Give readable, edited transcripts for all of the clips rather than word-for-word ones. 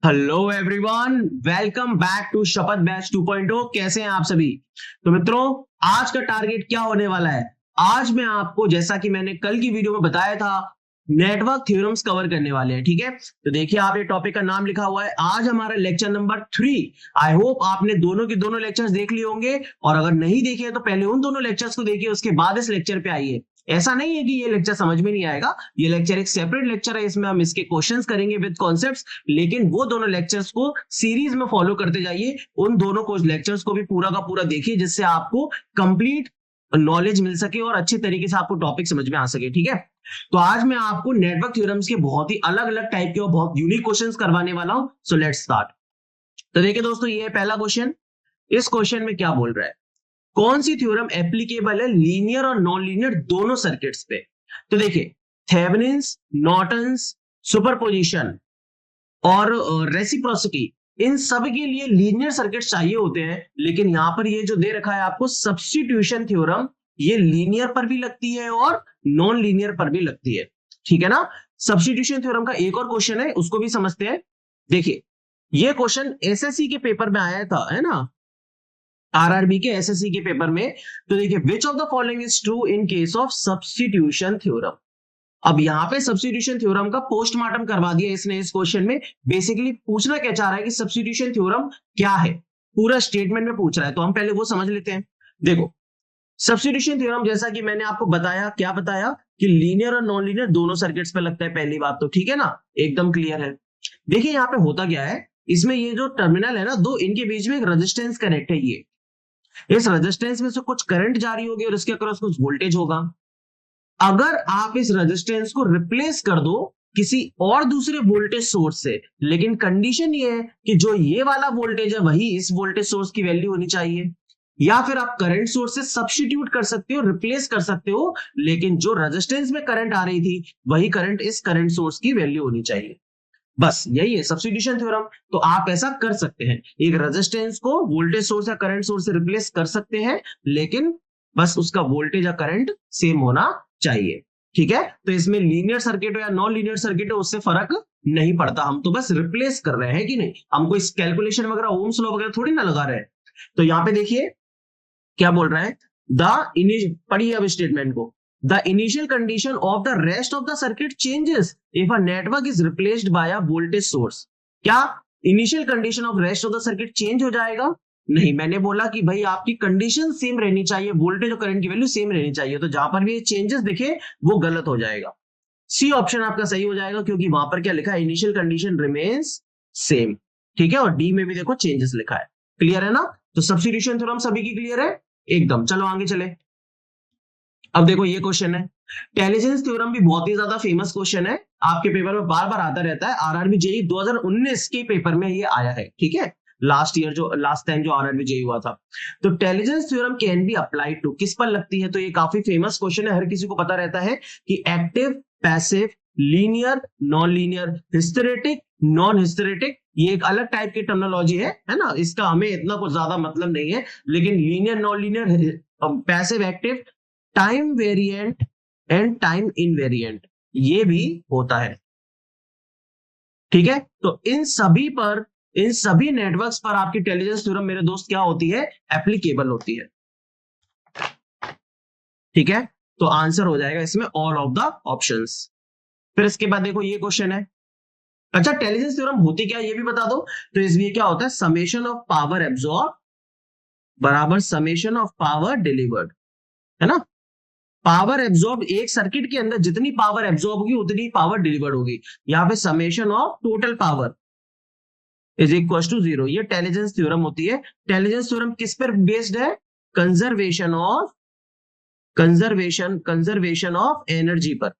Hello everyone, welcome back to Shapath batch 2.0। कैसे हैं आप सभी? तो मित्रों, आज का टारगेट क्या होने वाला है? आज मैं आपको, जैसा कि मैंने कल की वीडियो में बताया था, नेटवर्क थ्योरम्स कवर करने वाले हैं। ठीक है, तो देखिए, आप ये टॉपिक का नाम लिखा हुआ है। आज हमारा लेक्चर नंबर 3। आई होप आपने दोनों के दोनों लेक्चर्स देख लिए होंगे, और अगर नहीं देखे तो पहले उन दोनों लेक्चर्स को देखिए, उसके बाद इस लेक्चर पे आइए। ऐसा नहीं है कि ये लेक्चर समझ में नहीं आएगा, ये लेक्चर एक सेपरेट लेक्चर है, इसमें हम इसके क्वेश्चंस करेंगे विद कॉन्सेप्ट्स। लेकिन वो दोनों लेक्चर्स को सीरीज में फॉलो करते जाइए, उन दोनों को लेक्चर्स को भी पूरा का पूरा देखिए, जिससे आपको कंप्लीट नॉलेज मिल सके और अच्छे तरीके से आपको टॉपिक समझ में आ सके। ठीक है, तो आज मैं आपको नेटवर्क थ्योरम्स के बहुत ही अलग अलग टाइप के और बहुत यूनिक क्वेश्चंस करवाने वाला हूं। So let's start. तो देखिए दोस्तों, ये है पहला क्वेश्चन। इस क्वेश्चन में क्या बोल रहा है? कौन सी थ्योरम एप्लीकेबल है लीनियर और नॉन लीनियर दोनों सर्किट्स पे? तो देखिए, थेवेनिन्स, नॉर्टन्स, सुपरपोजिशन और रेसिप्रोसिटी, इन सब के लिए लीनियर सर्किट्स चाहिए होते हैं। लेकिन यहां पर ये जो दे रखा है आपको सब्स्टिट्यूशन थ्योरम, ये लीनियर पर भी लगती है और नॉन लीनियर पर भी लगती है। ठीक है ना? सब्स्टिट्यूशन थ्योरम का एक और क्वेश्चन है, उसको भी समझते हैं। देखिए, ये क्वेश्चन एसएससी के पेपर में आया था, है ना, आरआरबी के एसएससी के पेपर में। तो देखिए, which of the following is true in case of substitution theorem? अब यहां पे सब्स्टिट्यूशन थ्योरम का पोस्टमार्टम करवा दिया इसने इस क्वेश्चन में। बेसिकली पूछना क्या चाह रहा है कि सब्स्टिट्यूशन थ्योरम क्या है, पूरा स्टेटमेंट में पूछ रहा है। तो हम पहले वो समझ लेते हैं। देखो, सब्स्टिट्यूशन थ्योरम, जैसा कि मैंने आपको बताया, क्या बताया कि लीनियर और नॉन लीनियर दोनों सर्किट्स पे लगता है। पहली बात तो ठीक है ना, एकदम क्लियर है। देखिए, यहाँ पे होता क्या है, इसमें ये जो टर्मिनल है ना दो, इनके बीच में एक रेजिस्टेंस कनेक्ट है। ये इस रेजिस्टेंस में से कुछ करंट जारी होगी और इसके अक्रॉस कुछ वोल्टेज होगा। अगर आप इस रेजिस्टेंस को रिप्लेस कर दो किसी और दूसरे वोल्टेज सोर्स से, लेकिन कंडीशन ये है कि जो ये वाला वोल्टेज है वही इस वोल्टेज सोर्स की वैल्यू होनी चाहिए। या फिर आप करंट सोर्स से सब्स्टिट्यूट कर सकते हो, रिप्लेस कर सकते हो, लेकिन जो रेजिस्टेंस में करंट आ रही थी वही करंट इस करंट सोर्स की वैल्यू होनी चाहिए। बस यही है सब्स्टिट्यूशन थ्योरम। तो आप ऐसा कर सकते हैं, एक रेजिस्टेंस को वोल्टेज सोर्स या करंट सोर्स से रिप्लेस कर सकते हैं, लेकिन बस उसका वोल्टेज या करंट सेम होना चाहिए। ठीक है, तो इसमें लीनियर सर्किट हो या नॉन लीनियर सर्किट हो, उससे फर्क नहीं पड़ता। हम तो बस रिप्लेस कर रहे हैं कि नहीं, हमको इस कैलकुलेशन वगैरह, ओम्स लॉ वगैरह थोड़ी ना लगा रहे हैं। तो यहां पे देखिए क्या बोल रहा है, पढ़िए अब स्टेटमेंट को। The initial condition of the rest of the circuit changes if a network is replaced by a voltage source. क्या initial condition of rest of the circuit change हो जाएगा? नहीं, मैंने बोला कि भाई आपकी कंडीशन सेम रहनी चाहिए, वोल्टेज और करंट की वैल्यू सेम रहनी चाहिए। तो जहां पर भी चेंजेस दिखे वो गलत हो जाएगा। सी ऑप्शन आपका सही हो जाएगा, क्योंकि वहां पर क्या लिखा है, इनिशियल कंडीशन रिमेन्स सेम। ठीक है, और डी में भी देखो चेंजेस लिखा है। क्लियर है ना? तो सब्स्टिट्यूशन थ्योरम सभी की क्लियर है एकदम। चलो आगे चले। अब देखो, ये क्वेश्चन है, टेलीजेंस थ्योरम भी बहुत ही ज्यादा फेमस क्वेश्चन है, आपके पेपर में बार बार आता रहता है। आरआरबी जेई 2019 के पेपर में ये आया है। ठीक है, लास्ट टाइम जो आरआरबी जेई हुआ था। तो Tellegen's theorem can be applied to, किस पर लगती है? तो ये काफी फेमस क्वेश्चन है, हर किसी को पता रहता है कि active, passive, linear, non linear, hysteretic, non hysteretic, ये एक अलग टाइप की टर्मिनोलॉजी है ना, इसका हमें इतना कुछ ज्यादा मतलब नहीं है। लेकिन linear, non linear, passive, active, time variant and time invariant, ये भी होता है। ठीक है, तो इन सभी नेटवर्क्स पर आपकी टेलीजेंस थ्योरम मेरे दोस्त क्या होती है, एप्लीकेबल होती है। ठीक है, तो आंसर हो जाएगा इसमें ऑल ऑफ द ऑप्शंस। फिर इसके बाद देखो, ये क्वेश्चन है, अच्छा टेलीजेंस थ्योरम होती क्या है ये भी बता दो। तो इसमें क्या होता है, समेशन ऑफ पावर एब्जॉर्ब बराबर समेशन ऑफ पावर डिलीवर्ड, है ना। पावर एब्जॉर्ब, एक सर्किट के अंदर जितनी पावर एब्जॉर्ब होगी उतनी पावर डिलीवर्ड होगी। यहां पे summation of total power is equal to 0। ये टेलीजेंस थ्योरम होती है। टेलीजेंस थ्योरम किस पर बेस्ड है? कंजर्वेशन ऑफ एनर्जी पर।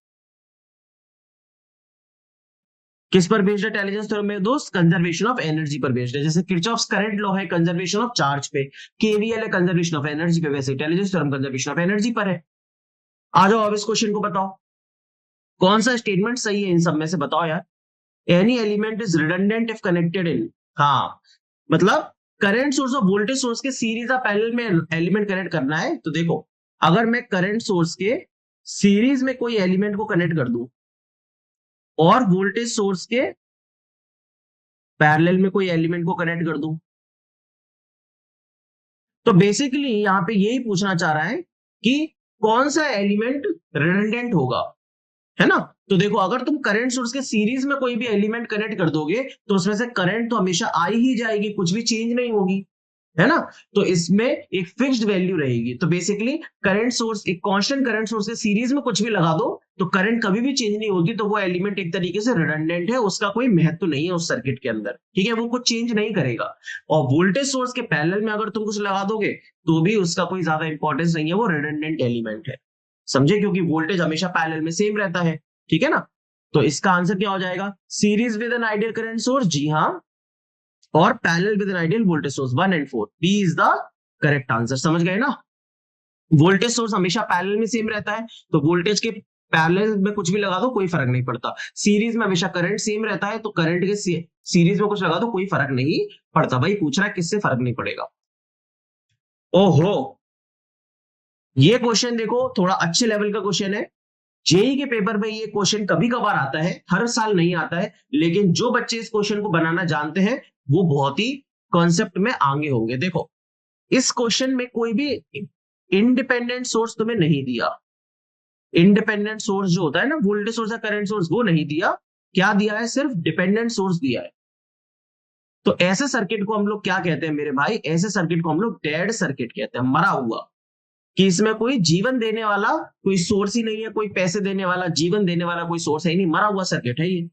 किस पर बेस्ड है टेलीजेंस थ्योरम मेरे दोस्त? कंजर्वेशन ऑफ एनर्जी पर बेस्ड है। जैसे किरचॉफ्स करंट लॉ है कंजर्वेशन ऑफ चार्ज पे, केवीएल है कंजर्वेशन ऑफ एनर्जी पे, वैसे टेलीजेंस थ्योरम कंजर्वेशन ऑफ एनर्जी पर है। आ जाओ अब इस क्वेश्चन को बताओ, कौन सा स्टेटमेंट सही है इन सब में से, बताओ यार। Any element is redundant if connected in, हाँ, मतलब करंट सोर्स और वोल्टेज सोर्स के सीरीज या पैरेलल में एलिमेंट कनेक्ट करना है। तो देखो, अगर मैं करंट सोर्स के सीरीज में कोई एलिमेंट को कनेक्ट कर दूं और वोल्टेज सोर्स के पैरेलल में कोई एलिमेंट को कनेक्ट कर दूं। तो बेसिकली यहां पे यही पूछना चाह रहा है कि कौन सा एलिमेंट रिडंडेंट होगा, है ना। तो देखो, अगर तुम करंट सोर्स के सीरीज में कोई भी एलिमेंट कनेक्ट कर दोगे तो उसमें से करंट तो हमेशा आ ही जाएगी, कुछ भी चेंज नहीं होगी, है ना। तो इसमें एक फिक्स्ड वैल्यू रहेगी। तो बेसिकली करंट सोर्स, एक कांस्टेंट करंट सोर्स के सीरीज में कुछ भी लगा दो तो करंट कभी भी चेंज नहीं होगी, तो वो एलिमेंट एक तरीके से रिडंडेंट है, उसका कोई महत्व नहीं है उस सर्किट के अंदर, ठीक है, वो कुछ चेंज नहीं करेगा। और वोल्टेज सोर्स के पैरेलल में अगर तुम कुछ लगा दोगे तो भी उसका कोई ज्यादा इंपॉर्टेंस नहीं है, वो रिडंडेंट एलिमेंट है, समझे, क्योंकि वोल्टेज हमेशा पैरेलल में सेम रहता है, ठीक है ना। तो इसका आंसर क्या हो जाएगा, series with an ideal current source, जी हाँ, और parallel with an ideal voltage source, 1 and 4, B is the correct answer. समझ गए ना, वोल्टेज सोर्स हमेशा पैरेलल में सेम रहता है, तो वोल्टेज के पैरेलल में कुछ भी लगा दो कोई फर्क नहीं पड़ता। सीरीज में हमेशा करंट सेम रहता है, तो करंट के सीरीज में कुछ लगा दो कोई फर्क नहीं पड़ता। भाई पूछ रहा है किससे फर्क नहीं पड़ेगा। ओहो, ये क्वेश्चन देखो, थोड़ा अच्छे लेवल का क्वेश्चन है। जेई के पेपर में ये क्वेश्चन कभी कभार आता है, हर साल नहीं आता है, लेकिन जो बच्चे इस क्वेश्चन को बनाना जानते हैं वो बहुत ही कॉन्सेप्ट में आगे होंगे। देखो, इस क्वेश्चन में कोई भी इंडिपेंडेंट सोर्स तुम्हें नहीं दिया। इंडिपेंडेंट सोर्स जो होता है ना, वोल्टेज सोर्स या करंट सोर्स, वो नहीं दिया। क्या दिया है, सिर्फ डिपेंडेंट सोर्स दिया है। तो ऐसे सर्किट को हम लोग क्या कहते हैं मेरे भाई, ऐसे सर्किट को हम लोग डेड सर्किट कहते हैं, मरा हुआ, कि इसमें कोई जीवन देने वाला कोई सोर्स ही नहीं है, कोई पैसे देने वाला, जीवन देने वाला कोई सोर्स है ही नहीं, मरा हुआ सर्किट है ये।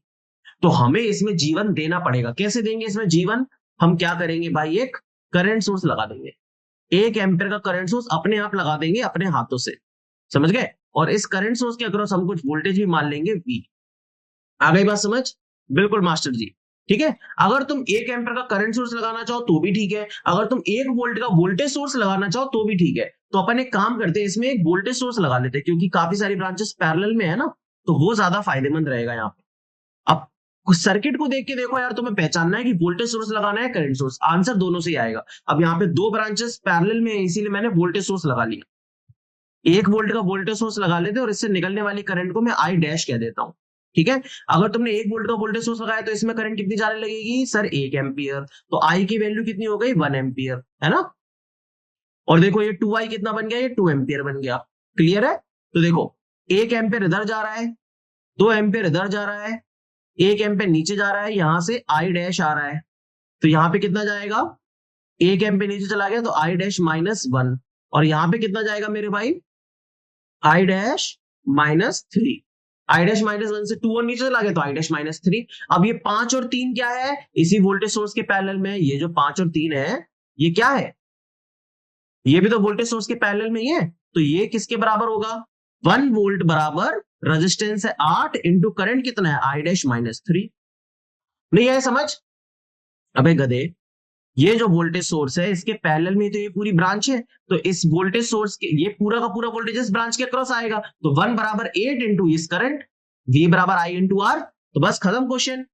तो हमें इसमें जीवन देना पड़ेगा। कैसे देंगे इसमें जीवन, हम क्या करेंगे भाई, एक करंट सोर्स लगा देंगे, 1 एम्पियर का करंट सोर्स अपने आप लगा देंगे अपने हाथों से, समझ गए। और इस करंट सोर्स के अक्रॉस हम कुछ वोल्टेज भी मान लेंगे V। आ गई बात समझ, बिल्कुल मास्टर जी, ठीक है। अगर तुम 1 एम्पियर का करंट सोर्स लगाना चाहो तो भी ठीक है, अगर तुम 1 वोल्ट का वोल्टेज सोर्स लगाना चाहो तो भी ठीक है। तो अपन एक काम करते हैं, इसमें एक वोल्टेज सोर्स लगा लेते हैं, क्योंकि काफी सारी ब्रांचेस पैरेलल में है ना, तो वो ज्यादा फायदेमंद रहेगा यहाँ पे। अब सर्किट को देख के देखो यार, तुम्हें पहचानना है कि वोल्टेज सोर्स लगाना है करंट सोर्स, आंसर दोनों से ही आएगा। अब यहाँ पे 2 ब्रांचेस पैरेलल में है, इसीलिए मैंने वोल्टेज सोर्स लगा लिया। 1 वोल्ट का वोल्टेज सोर्स लगा लेते और इससे निकलने वाली करंट को मैं आई डैश कह देता हूं, ठीक है। अगर तुमने 1 वोल्ट का वोल्टेज सोर्स लगाया तो इसमें करंट कितनी जाने लगेगी सर, 1 एम्पियर। तो आई की वैल्यू कितनी हो गई, 1 एम्पियर, है ना। और देखो ये 2i कितना बन गया, ये 2 एम्पियर बन गया। क्लियर है। तो देखो 1 एम्पियर इधर जा रहा है, 2 एम्पियर इधर जा रहा है, 1 एम्पियर नीचे जा रहा है, यहां से आई डैश आ रहा है। तो यहाँ पे कितना जाएगा, 1 एम्पियर नीचे चला गया तो आई डैश -1, और यहाँ पे कितना जाएगा मेरे भाई, आई डैश -3। आई डैश -1 से 2 और नीचे चला गया तो आई डैश -3। अब ये 5 और 3 क्या है, इसी वोल्टेज सोर्स के पैरेलल में, ये जो 5 और 3 है ये क्या है, ये भी तो वोल्टेज सोर्स के पैरेलल में ही है। तो ये किसके बराबर होगा, 1 वोल्ट बराबर रेजिस्टेंस है 8 इंटू करंट कितना है, आई डैश -3। नहीं है समझ, अबे गधे, ये जो वोल्टेज सोर्स है इसके पैरेलल में तो ये पूरी ब्रांच है, तो इस वोल्टेज सोर्स के ये पूरा का पूरा वोल्टेज इस ब्रांच के अक्रॉस आएगा। तो 1 बराबर 8 इंटू इस करंट, V बराबर I इंटू R। तो बस खत्म क्वेश्चन।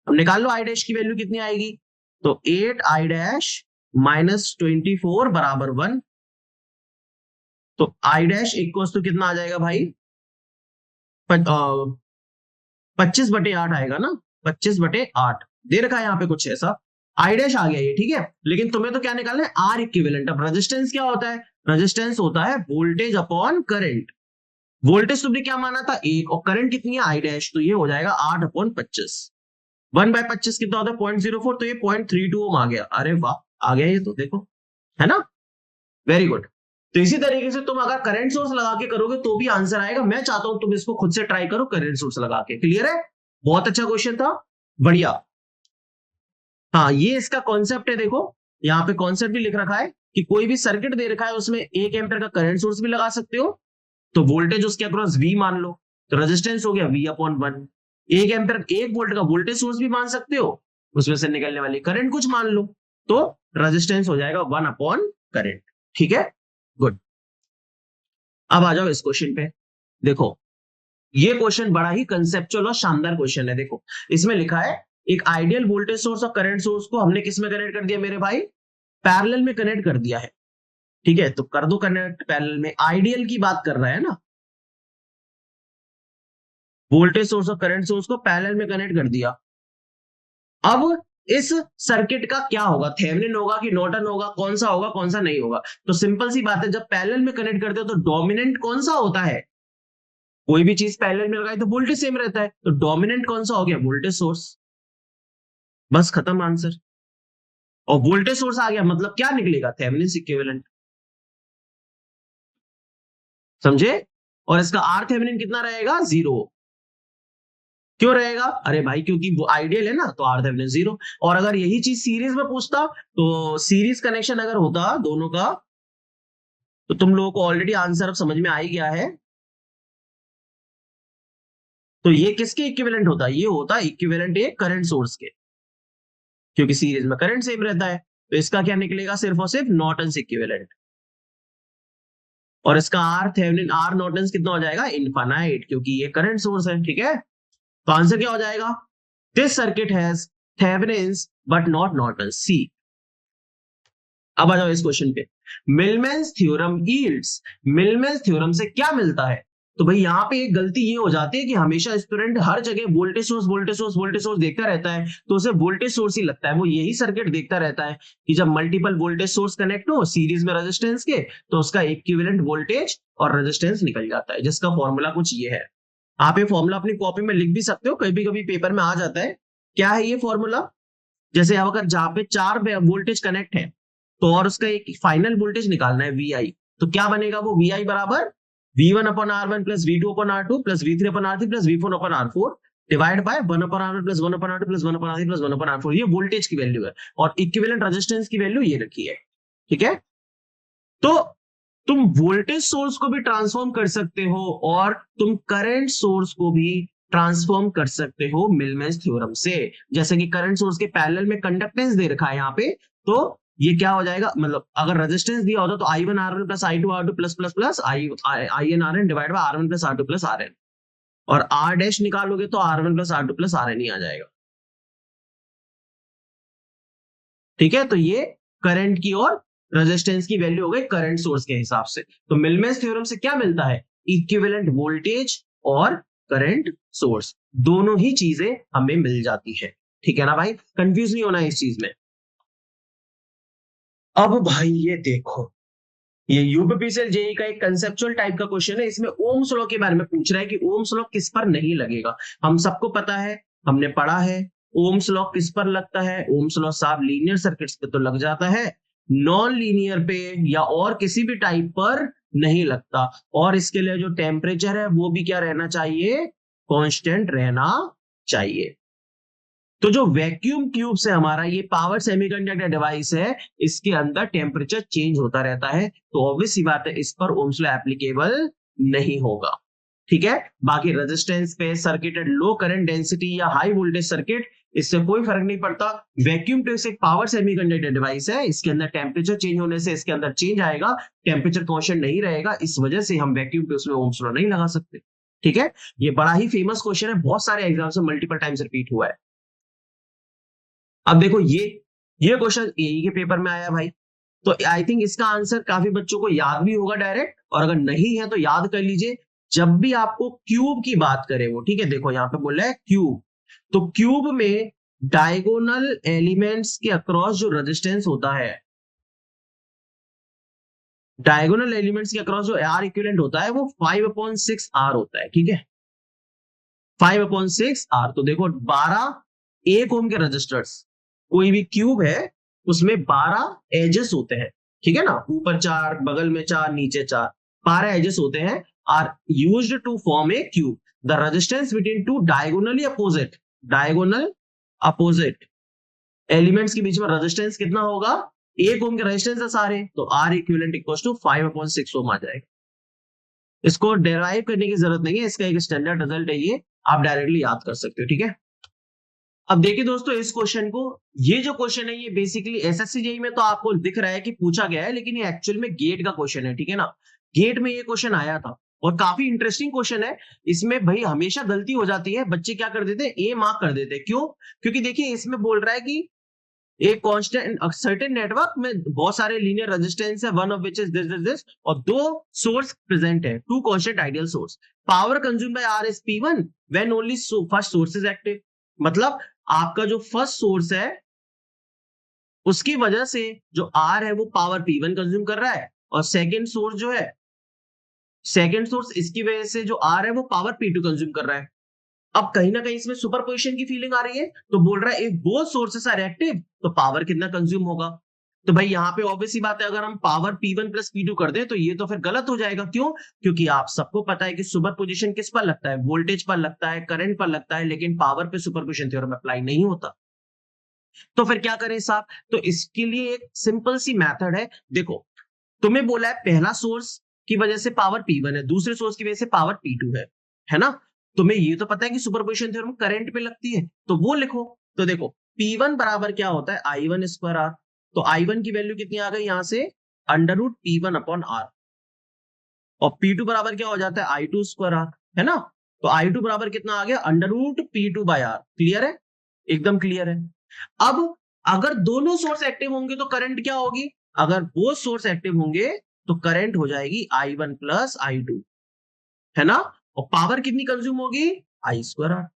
अब निकाल लो आई डैश की वैल्यू कितनी आएगी, तो 8 आई डैश -24 बराबर 1। तो आई डैश इक्वल्स टू कितना आ जाएगा भाई, 25/8 आएगा ना, 25/8 दे रखा है यहाँ पे कुछ ऐसा, आई डैश आ गया ये, ठीक है। लेकिन तुम्हें तो क्या निकालना है, आर इक्विवेलेंट। अब रेजिस्टेंस क्या होता है, रेजिस्टेंस होता है वोल्टेज अपॉन करंट। वोल्टेज तुमने क्या माना था 1, और करंट कितनी है आई डैश, तो ये हो जाएगा 8/25। 1/25 कितना होता है 0.04, तो ये 0.32 ओम आ गया। अरे वाह, आ गया ये तो, देखो, है ना, वेरी गुड। तो इसी तरीके से तुम अगर करंट सोर्स लगा के करोगे तो भी आंसर आएगा। मैं चाहता हूं तुम इसको खुद से ट्राई करो करंट सोर्स लगा के। क्लियर है, बहुत अच्छा क्वेश्चन था, बढ़िया। हाँ, ये इसका कॉन्सेप्ट है, देखो यहाँ पे कॉन्सेप्ट भी लिख रखा है कि कोई भी सर्किट दे रखा है उसमें 1 एम्पियर का करंट सोर्स भी लगा सकते हो, तो वोल्टेज उसके अक्रॉस V मान लो, तो रेजिस्टेंस हो गया V/1। 1 एम्पियर 1 वोल्ट का वोल्टेज सोर्स भी मान सकते हो, उसमें से निकलने वाली करंट कुछ मान लो, तो रेजिस्टेंस हो जाएगा 1/करंट। ठीक है, गुड। अब आ जाओ इस क्वेश्चन पे। देखो ये क्वेश्चन बड़ा ही कंसेप्चुअल और शानदार क्वेश्चन है। देखो इसमें लिखा है एक आइडियल वोल्टेज सोर्स और करंट सोर्स को हमने किस में कनेक्ट कर दिया मेरे भाई, पैरेलल में कनेक्ट कर दिया है। ठीक है, तो कर दो कनेक्ट पैरेलल में। आइडियल की बात कर रहा है ना, वोल्टेज सोर्स और करंट सोर्स को पैरेलल में कनेक्ट कर दिया। अब इस सर्किट का क्या होगा, थेवेनिन होगा कि नॉर्टन होगा, कौन सा होगा कौन सा नहीं होगा। तो सिंपल सी बात है, जब पैरेलल में कनेक्ट करते हो तो डोमिनेंट कौन सा होता है, कोई भी चीज पैरेलल में लगाई तो वोल्टेज सेम रहता है, तो डोमिनेंट कौन सा हो गया, वोल्टेज सोर्स। बस खत्म आंसर। और वोल्टेज सोर्स आ गया मतलब क्या निकलेगा, थेवेनिन इक्विवेलेंट, समझे। और इसका आर थेवेनिन कितना रहेगा, 0। क्यों रहेगा, अरे भाई क्योंकि वो आइडियल है ना, तो आर थेवेनिन 0। और अगर यही चीज सीरीज में पूछता, तो सीरीज कनेक्शन अगर होता दोनों का, तो तुम लोगों को ऑलरेडी आंसर अब समझ में आ ही गया है। तो ये किसके इक्विवेलेंट होता है, ये होता है इक्विवेलेंट एक करंट सोर्स के, क्योंकि सीरीज में करंट सेम रहता है। तो इसका क्या निकलेगा, सिर्फ और सिर्फ नॉर्टन्स इक्विवेलेंट। और इसका आर थेवेनिन, आर नॉर्टन्स कितना हो जाएगा, इनफाइनाइट, क्योंकि ये करंट सोर्स है। ठीक है, तो आंसर क्या हो जाएगा, this circuit has Thevenin's but not Norton's, C. अब आ जाओ इस क्वेश्चन पे, Millman's theorem yields, Millman's theorem से क्या मिलता है। तो भाई यहाँ पे एक गलती ये हो जाती है कि हमेशा स्टूडेंट हर जगह voltage source voltage source voltage source देखता रहता है, तो उसे वोल्टेज सोर्स ही लगता है। वो यही सर्किट देखता रहता है कि जब मल्टीपल वोल्टेज सोर्स कनेक्ट हो सीरीज में रेजिस्टेंस के, तो उसका इक्विवेलेंट वोल्टेज और रेजिस्टेंस निकल जाता है, जिसका फॉर्मूला कुछ ये है। आप ये फॉर्मूला अपनी कॉपी में लिख भी सकते हो, कभी कभी पेपर में आ जाता है। क्या है ये फॉर्मूला, जैसे अगर जहां पे 4 वोल्टेज कनेक्ट है, तो और उसका एक फाइनल वोल्टेज निकालना है वी आई, तो क्या बनेगा वो, वी आई बराबर V1 upon R1 plus V2 upon R2 plus V3 upon R3 plus V4 upon R4 divide by 1 upon R1 plus 1 upon R2 plus 1 upon R3 plus 1 upon R4। ये voltage की value है, और equivalent resistance की value ये रखी है। ठीक है, तो तुम वोल्टेज सोर्स को भी ट्रांसफॉर्म कर सकते हो, और तुम करंट सोर्स को भी ट्रांसफॉर्म कर सकते हो मिलमैन्स थ्योरम से। जैसे कि करंट सोर्स के पैरेलल में कंडक्टेंस दे रखा है यहाँ पे, तो ये क्या हो जाएगा, मतलब अगर रेजिस्टेंस दिया होता तो I1 R1 plus I2 R2 plus plus plus IN RN divide by R1 plus R2 plus RN, और R डैश निकालोगे तो R1 plus R2 plus RN ही आ जाएगा। ठीक है, तो ये करंट की और रेजिस्टेंस की वैल्यू हो गई करंट सोर्स के हिसाब से। तो मिलमैन्स थ्योरम से क्या मिलता है, इक्विवेलेंट वोल्टेज और करंट सोर्स, दोनों ही चीजें हमें मिल जाती है। ठीक है ना भाई, कंफ्यूज नहीं होना इस चीज में। अब भाई ये देखो, ये यूपीपीसीएल जेई का एक कंसेप्चुअल टाइप का क्वेश्चन है। इसमें ओम्स लॉ के बारे में पूछ रहा है कि ओम्स लॉ किस पर नहीं लगेगा। हम सबको पता है, हमने पढ़ा है, ओम्स लॉ किस पर लगता है, ओम्स लॉ साफ लीनियर सर्किट्स पे तो लग जाता है, नॉन लीनियर पे या और किसी भी टाइप पर नहीं लगता। और इसके लिए जो टेम्परेचर है वो भी क्या रहना चाहिए, कांस्टेंट रहना चाहिए। तो जो वैक्यूम ट्यूब से हमारा ये पावर सेमीकंडक्टर डिवाइस है, इसके अंदर टेम्परेचर चेंज होता रहता है, तो ऑब्वियस सी बात है इस पर ओम्स लॉ एप्लीकेबल नहीं होगा। ठीक है, बाकी रेजिस्टेंस पे सर्किटेड लो करंट डेंसिटी या हाई वोल्टेज सर्किट, इससे कोई फर्क नहीं पड़ता। वैक्यूम ट्यूब एक पावर सेमीकंडक्टर डिवाइस है, इसके अंदर टेम्परेचर चेंज होने से इसके अंदर चेंज आएगा, टेम्परेचर कांस्टेंट नहीं रहेगा, इस वजह से हम वैक्यूम ट्यूब में ओम्स लॉ नहीं लगा सकते। ठीक है, ये बड़ा ही फेमस क्वेश्चन है, बहुत सारे एग्जाम्स में मल्टीपल टाइम्स रिपीट हुआ है। अब देखो ये क्वेश्चन एई के पेपर में आया भाई, तो आई थिंक इसका आंसर काफी बच्चों को याद भी होगा डायरेक्ट, और अगर नहीं है तो याद कर लीजिए। जब भी आपको क्यूब की बात करे वो, ठीक है, देखो यहां पे बोला है क्यूब, तो क्यूब में डायगोनल एलिमेंट्स के अक्रॉस जो रेजिस्टेंस होता है, डायगोनल एलिमेंट्स के अक्रॉस जो आर इक्विवेलेंट होता है वो 5/6 आर होता है। ठीक है, 5/6 आर। तो देखो 12 1 ओम के रजिस्टर्स, कोई भी क्यूब है उसमें 12 एजेस होते हैं। ठीक है ना, ऊपर 4, बगल में 4, नीचे 4, 12 एजेस होते हैं, are used to form a cube. The resistance between two diagonal opposite elements के बीच में रेजिस्टेंस कितना होगा, 1 ओम के रेजिस्टेंस है सारे, तो आर इक्विवेलेंट इक्वल्स टू 5/6 ओम आ जाएगा। इसको डेराइव करने की जरूरत नहीं है, इसका एक स्टैंडर्ड रिजल्ट है, ये आप डायरेक्टली याद कर सकते हो। ठीक है, अब देखिए दोस्तों इस क्वेश्चन को, ये जो क्वेश्चन है ये बेसिकली एसएससी जेई में तो आपको दिख रहा है कि पूछा गया है, लेकिन ये एक्चुअल में गेट का क्वेश्चन है। ठीक है ना, गेट में ये क्वेश्चन आया था, और काफी इंटरेस्टिंग क्वेश्चन है। इसमें भाई हमेशा गलती हो जाती है, बच्चे क्या कर देते हैं, ए मार्क कर देते हैं। क्यों, क्योंकि देखिए इसमें बोल रहा है कि एक कांस्टेंट सर्टेन नेटवर्क में बहुत सारे लीनियर रेजिस्टेंस है, one of which is this, और 2 सोर्स प्रेजेंट है, 2 constant ideal source. Power consume by R is P1 when only first source is active. मतलब आपका जो फर्स्ट सोर्स है उसकी वजह से जो आर है वो पावर P1 कंज्यूम कर रहा है, और सेकेंड सोर्स जो है, सेकेंड सोर्स इसकी वजह से जो आर है वो पावर P2 कंज्यूम कर रहा है। अब कहीं ना कहीं इसमें सुपरपोजिशन की फीलिंग आ रही है, तो बोल रहा है if both sources are active तो पावर कितना कंज्यूम होगा। तो भाई यहाँ पे ऑब्वियस सी बात है, अगर हम पावर P1 प्लस P2 कर दें तो ये तो फिर गलत हो जाएगा। क्यों? क्योंकि आप सबको पता है कि सुपरपोजिशन किस पर लगता है, वोल्टेज पर लगता है, करंट पर लगता है, लेकिन पावर पे सुपरपोजिशन थ्योरम अप्लाई नहीं होता। तो फिर क्या करें साहब? तो इसके लिए एक सिंपल सी मेथड है। देखो, तुम्हें बोला है पहला सोर्स की वजह से पावर P1 है, दूसरे सोर्स की वजह से पावर P2 है ना? तुम्हें ये तो पता है कि सुपरपोजिशन थ्योरम करंट पे लगती है, तो वो लिखो। तो देखो, P1 बराबर क्या होता है, I1 स्क्वायर आर। तो I1 की वैल्यू कितनी आ गई यहां से, under root P1 upon are. और P2 बराबर क्या हो जाता है, I2 स्क्वायर आर, है ना? तो I2 बराबर कितना आ गया, under root P2 by R. Clear है? एकदम क्लियर है। अब अगर दोनों सोर्स एक्टिव होंगे तो करंट क्या होगी, अगर वो सोर्स एक्टिव होंगे तो करंट हो जाएगी I1 प्लस I2, है ना? और पावर कितनी कंज्यूम होगी, आई स्क्वायर आर।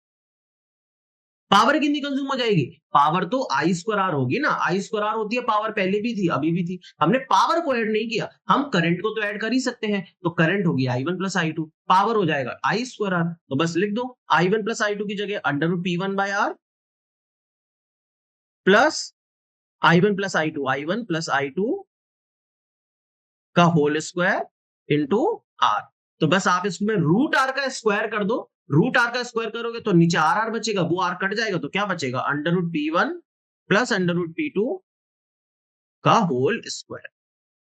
पावर कितनी कंज्यूम हो जाएगी, पावर तो आई स्क्वायर आर होगी ना, आई स्क्वायर आर होती है, पावर पहले भी थी अभी भी थी, हमने पावर को ऐड नहीं किया, हम करंट को तो ऐड कर ही सकते हैं। तो करंट होगी I1 प्लस I2, पावर हो जाएगा आई स्क्वायर आर। तो बस लिख दो I1 प्लस I2 की जगह under root P1 by R plus I1 plus I2, I1 plus I2 का होल स्क्वायर इंटू आर। तो बस आप इसमें रूट आर का स्क्वायर कर दो, रूट आर का स्क्वायर करोगे तो नीचे आर आर बचेगा, वो आर कट जाएगा, तो क्या बचेगा, under root P1 plus under root P2 का होल स्क्वायर।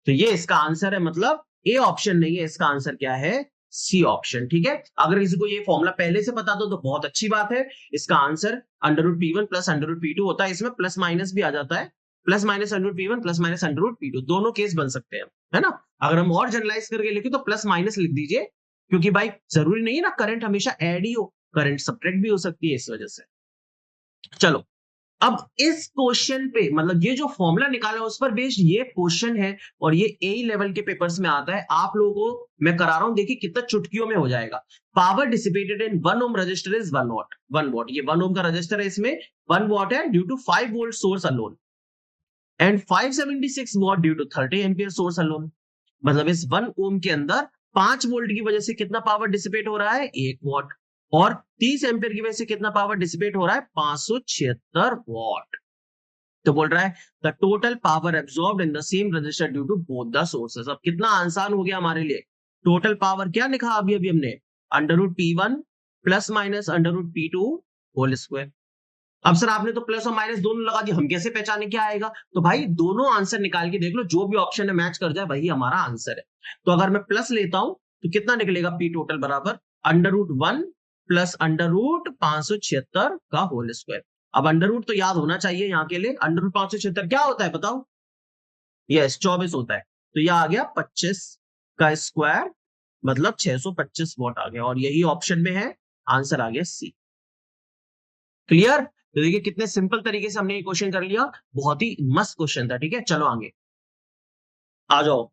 तो ये इसका आंसर है, मतलब ए ऑप्शन नहीं है, इसका आंसर क्या है, सी ऑप्शन। ठीक है, अगर किसी को ये फॉर्मूला पहले से पता दो तो बहुत अच्छी बात है। इसका answer under root P1 plus under root P2 होता है, इसमें प्लस माइनस भी आ जाता है, plus minus under root P1 plus minus under root P2, दोनों केस बन सकते हैं, है ना? अगर हम और जनरलाइज करके लिखे तो प्लस माइनस लिख दीजिए, क्योंकि भाई जरूरी नहीं है ना करंट हमेशा ऐड ही हो, करंट सब्ट्रैक्ट भी हो सकती है, इस वजह से। चलो, अब इस क्वेश्चन पे, मतलब ये जो फॉर्मूला निकाला उस पर बेस्ड ये क्वेश्चन है, और ये ए लेवल के पेपर्स में आता है। आप लोगों को मैं करा रहा हूं, देखिए कितना चुटकियों में हो जाएगा। Power dissipated in 1 ohm resistor is 1 watt. 1 watt, ये 1 ओम का रजिस्टर है, इसमें 1 वॉट है due to 5 volt source alone, and 576 watt due to 30 ampere source alone. मतलब इस 1 ओम के अंदर 5 वोल्ट की वजह से कितना पावर डिसिपेट हो रहा है, 1 वॉट, और 30 एम्पियर की वजह से कितना पावर डिसिपेट हो रहा है, 576 वॉट। तो बोल रहा है the total power absorbed in the same resistor due to both the sources. अब कितना आसान हो गया हमारे लिए, टोटल पावर क्या लिखा अभी अभी हमने, under root P1 plus minus under root P2 whole square. अब सर आपने तो प्लस और माइनस दोनों लगा दिया, हम कैसे पहचाने क्या आएगा? तो भाई दोनों आंसर निकाल के देख लो, जो भी ऑप्शन है मैच कर जाए वही हमारा आंसर है। तो अगर मैं प्लस लेता हूं तो कितना निकलेगा, पी टोटल बराबर under root 1 plus under root 576 का होल स्क्वायर। अब अंडर रूट तो याद होना चाहिए यहाँ के लिए, अंडर रूट 576 क्या होता है बताओ, यस 24 होता है। तो यह आ गया 25 का स्क्वायर, मतलब 625 वॉट आ गया, और यही ऑप्शन में है, आंसर आ गया सी। क्लियर? तो देखिए कितने सिंपल तरीके से हमने ये क्वेश्चन कर लिया, बहुत ही मस्त क्वेश्चन था। ठीक है, चलो आगे आ जाओ।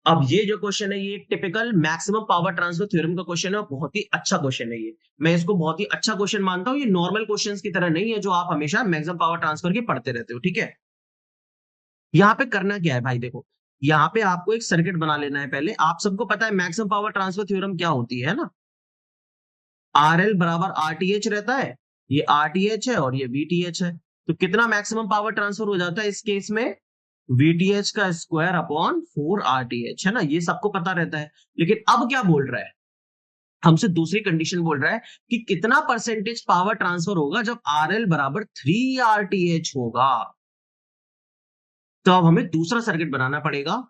अब ये जो क्वेश्चन है ये typical maximum power transfer theorem का क्वेश्चन है, बहुत ही अच्छा क्वेश्चन है ये, मैं इसको बहुत ही अच्छा क्वेश्चन मानता हूं। ये नॉर्मल क्वेश्चंस की तरह नहीं है जो आप हमेशा मैक्सिमम पावर ट्रांसफर के पढ़ते रहते हो। ठीक है, यहाँ पे करना क्या है भाई, देखो यहाँ पे आपको एक सर्किट बना लेना है। पहले आप सबको पता है मैक्सिमम पावर ट्रांसफर थ्योरम क्या होती है ना, RL बराबर RTH रहता है, ये RTH है और ये VTH है। तो कितना मैक्सिमम पावर ट्रांसफर हो जाता है इस केस में, VTH का स्क्वायर अपॉन 4 RTH, है ना? ये सबको पता रहता है। लेकिन अब क्या बोल रहा है, हमसे दूसरी कंडीशन बोल रहा है कि कितना परसेंटेज पावर ट्रांसफर होगा जब RL बराबर 3 RTH होगा। तो अब हमें दूसरा सर्किट बनाना पड़ेगा,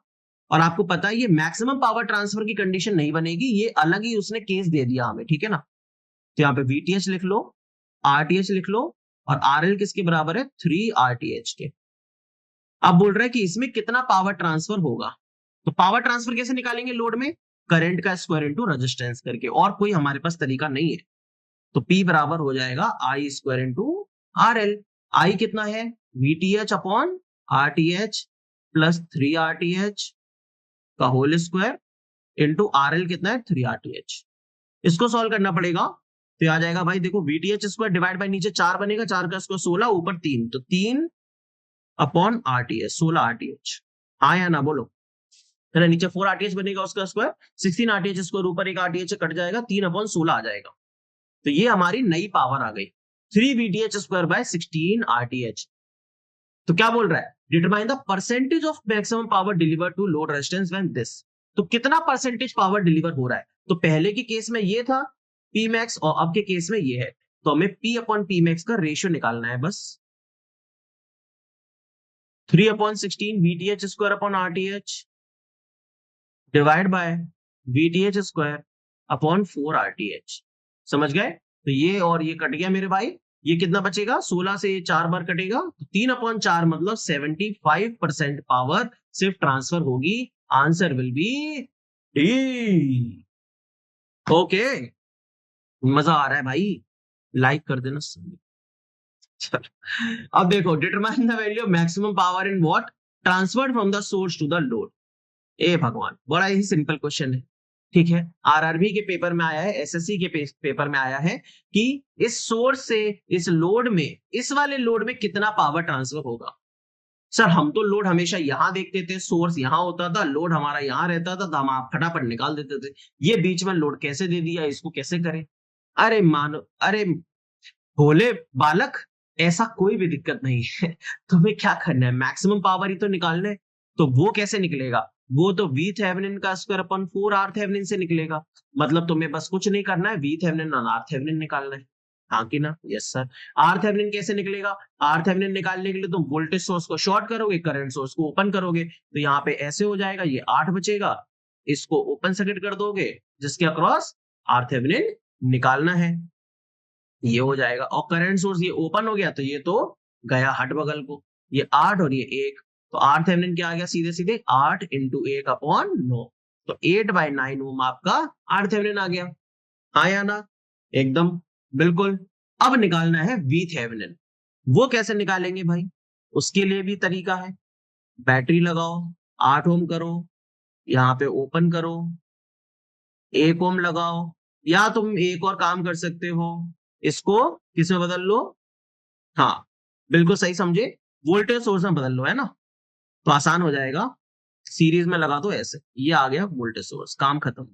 और आपको पता है ये मैक्सिमम पावर ट्रांसफर की कंडीशन नहीं बनेगी, ये अलग ही उसने केस दे दिया हमें। ठीक है ना, तो यहाँ पे VTH लिख लो, RTH लिख लो, और RL किसके बराबर है, 3 RTH के। अब बोल रहा है कि इसमें कितना पावर ट्रांसफर होगा। तो पावर ट्रांसफर कैसे निकालेंगे, लोड में करंट का स्क्वायर इनटू रेजिस्टेंस करके, और कोई हमारे पास तरीका नहीं है। तो P बराबर हो जाएगा I square into RL। I कितना है, VTH upon RTH plus 3 RTH का होल स्क्वायर इनटू RL कितना है, 3 RTH। इसको सॉल्व करना पड़ेगा, तो आ जाएगा भाई देखो VTH स्क्वायर डिवाइड बाय नीचे 4 बनेगा, 4 का स्क्वायर 16, ऊपर 3, तो 3 अपॉन आरटीएच, 16 आरटीएच। हाँ या ना बोलो, है ना। नीचे 4 आरटीएच बनेगा, उसका स्क्वायर 16 आरटीएच स्क्वायर, ऊपर एक आरटीएच कट जाएगा, 3/16 आ जाएगा। तो ये हमारी नई पावर आ गई, 3 VTH स्क्वायर बाय 16 RTH। तो क्या बोल रहा है, determine the percentage of maximum power deliver to load resistance when this. तो कितना परसेंटेज पावर डिलीवर हो रहा है। तो पहले के केस में ये था P मैक्स, और अब के केस में ये है। तो हमें P अपॉन P मैक्स का रेशियो निकालना है बस। 3/16 VTH square upon RTH divide by VTH square upon 4 RTH। समझ गए। तो ये और ये कट गया मेरे भाई, ये कितना बचेगा, 16 से ये 4 बार कटेगा, तो 3/4 मतलब 75% पावर सिर्फ ट्रांसफर होगी। Answer will be D. Okay, मजा आ रहा है भाई, लाइक कर देना। चलो अब देखो, determine the value of maximum power in what transferred from the source to the load. ए भगवान, बड़ा ही सिंपल क्वेश्चन है, ठीक है। आरआरबी के पेपर में आया है, एसएससी के पेपर में आया है कि इस सोर्स से इस लोड में, इस वाले लोड में कितना पावर ट्रांसफर होगा। सर हम तो लोड हमेशा यहां देखते थे, सोर्स यहां होता था, लोड हमारा यहां रहता था, तो हम आप फटाफट निकाल देते थे। ये बीच में लोड कैसे दे दिया, इसको कैसे करें। अरे मानो, अरे भोले बालक, ऐसा कोई भी दिक्कत नहीं है। तुम्हें क्या करना है, मैक्सिमम पावर ही तो निकालना है। तो वो कैसे निकलेगा, वो तो वी थेवेनिन का स्क्वायर अपन 4 आर थेवेनिन से निकलेगा। मतलब तुम्हें बस कुछ नहीं करना है, वी थेवेनिन और आर थेवेनिन निकालना है। हाँ कि ना, यस सर। आर थेवेनिन कैसे निकलेगा, आर थेवेनिन निकालने के लिए तुम वोल्टेज सोर्स को शॉर्ट करोगे, करंट सोर्स को ओपन करोगे, तो यहाँ पे ऐसे हो जाएगा, ये 8 बचेगा, इसको ओपन सर्किट कर दोगे, जिसके अक्रॉस आर थेवेनिन निकालना है, ये हो जाएगा। और करंट सोर्स ये ओपन हो गया, तो ये तो गया हट बगल को, ये 8 और ये 1, तो आर थेवेनिन क्या आ गया, सीधे सीधे 8 × 1/9, तो 8/9 ओम आपका आर थेवेनिन आ गया। हाँ या ना, एकदम बिल्कुल। अब निकालना है वी थेवेनिन। वो कैसे निकालेंगे भाई, उसके लिए भी तरीका है। बैटरी लगाओ, 8 ओम करो, यहाँ पे ओपन करो, 1 ओम लगाओ, या तुम एक और काम कर सकते हो, इसको किसमें बदल लो, हाँ बिल्कुल सही समझे, वोल्टेज सोर्स में बदल लो, है ना, तो आसान हो जाएगा। सीरीज में लगा दो ऐसे, ये आ गया वोल्टेज सोर्स, काम खत्म।